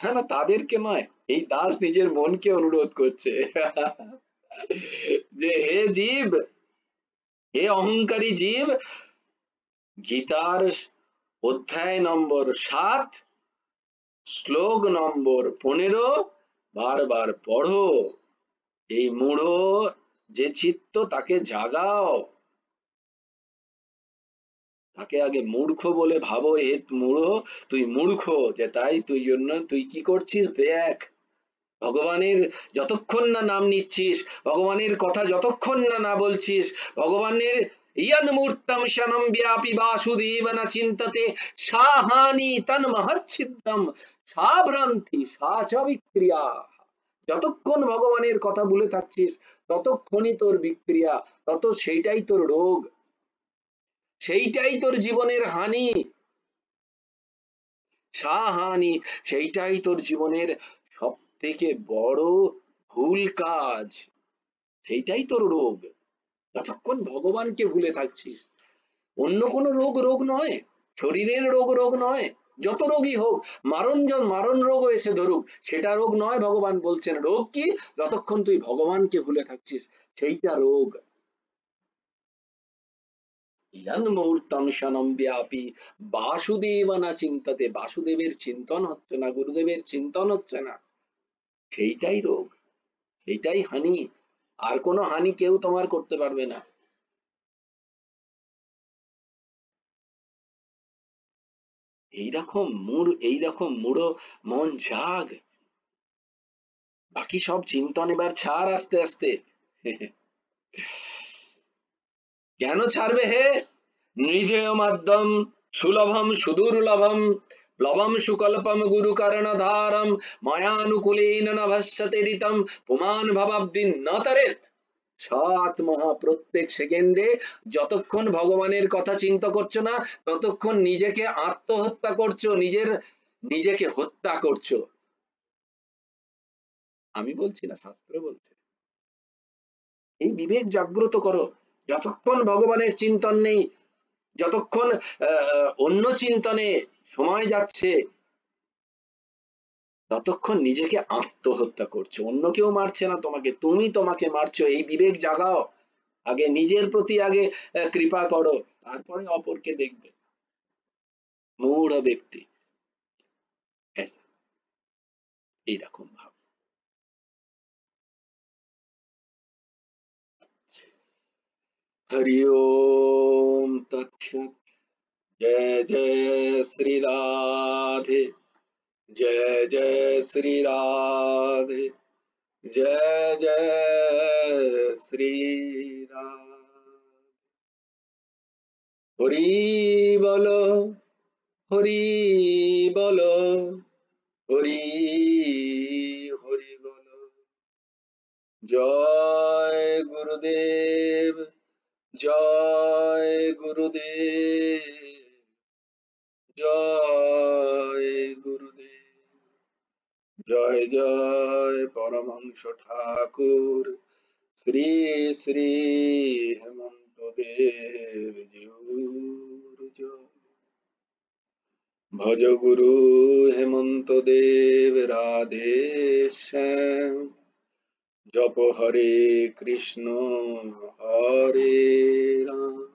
না না তাদেরকে নয়, এই দাস নিজের মনকে অনুরোধ করছে যে হে জীব, হে অহংকারী জীব, গীতার অধ্যায় নম্বর 7 শ্লোক নম্বর 15 বারবার পড়ো। এই মূঢ় যে চিত্ত তাকে জাগাও, তাকে আগে মূর্খ বলে ভাবো, হে মূঢ় তুই মূর্খ, যে তাই তুই জন্য তুই কি করছিস দেখ, ভগবানের যতক্ষণ না নাম নিচ্ছিস, ভগবানের কথা যতক্ষণ না না বলছিস, ভগবানের ইয়ান মূর্তম শনম ব্যাপী বাসুদেব না চিন্ততে সা হানি তন মহচ্ছিদ্রম সা ভ্রান্তি সা চ বিক্রিয়া, যতক্ষণ ভগবানের কথা বলে থাকছিস ততক্ষণই তোর বিক্রিয়া, তত সেইটাই তোর রোগ, সেইটাই তোর জীবনের হানি, সাহানি, সেইটাই তোর জীবনের সব থেকে বড় ভুল কাজ, সেইটাই তোর রোগ, যতক্ষণ ভগবানকে ভুলে থাকছিস। অন্য কোনো রোগ রোগ নয়, শরীরের রোগ রোগ নয়, যত রোগই হোক, মারণ রোগ এসে ধরুক, সেটা রোগ নয়। ভগবান বলছেন রোগ কি, যতক্ষণ তুই ভগবানকে ভুলে থাকছিস সেইটা রোগ। ইয়ান মুহূর্তম শনম ব্যাপী বাসুদেব না চিন্তাতে, বাসুদেবের চিন্তন হচ্ছে না, গুরুদেবের চিন্তন হচ্ছে না, সেইটাই রোগ, সেইটাই হানি, আর কোনো হানি কেউ তোমার করতে পারবে না। এইরকম মূঢ় মন জাগ, বাকি সব চিন্তন এবার ছাড় আস্তে আস্তে কেন ছাড়বে হে, নিধেয় মাধ্যম সুলভম সুদুর্লভম প্লবম সুকল্পম গুরু করণধারম মায়ানুকূলেন নভস্যতে ঋতম পুমান ভবাব্দিন ন তরেত। সাত মহা প্রত্যেক সেকেন্ডে যতক্ষণ ভগবানের কথা চিন্তা করছো না ততক্ষণ নিজেকে আত্মহত্যা করছো, নিজেকে হত্যা করছো। আমি বলছি না, শাস্ত্র বলছে। এই বিবেক জাগ্রত করো, যতক্ষণ ভগবানের চিন্তন নেই, যতক্ষণ অন্য চিন্তনে সময় যাচ্ছে, ততক্ষণ নিজেকে আত্মহত্যা করছো, অন্য কেউ মারছে না তোমাকে, তুমি তোমাকে মারছো। এই বিবেক জাগাও, আগে নিজের প্রতি আগে কৃপা করো, তারপরে অপরকে দেখবে। মূঢ় ব্যক্তি এইরকম ভাব। হরি ওম তৎসৎ। জয় জয় শ্রী রাধে। जय जय श्री राधे, जय जय श्री राधे। हरि बोलो, हरि बोलो, हरि हरि बोलो। जय गुरुदेव, जय गुरुदेव, जय गुरुदेव। जय जय परमहंस ठाकुर श्री श्री हेमंत देव जिउर जय। भज गुरु हेमंत देव राधे श्याम, जप हरे कृष्ण हरे राम,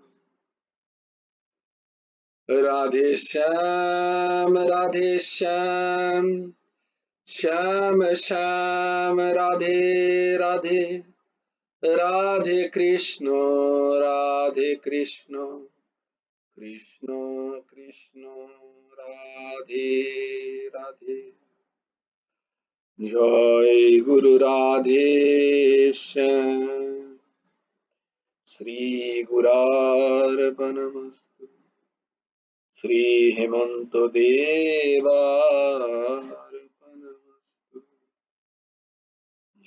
राधे श्याम श्याम श्याम राधे राधे, राधे कृष्ण कृष्ण कृष्ण राधे राधे। जय गुरु राधे श्याम, श्री गुरार्पणमस्तु, श्री हेमंत देवार्पणमस्तु।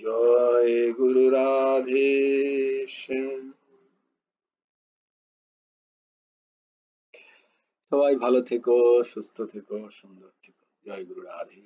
जय गुरु राधे श्याम। সবাই ভালো থেকো, সুস্থ থেকো, সুন্দর থেকো। জয় গুরু রাধে।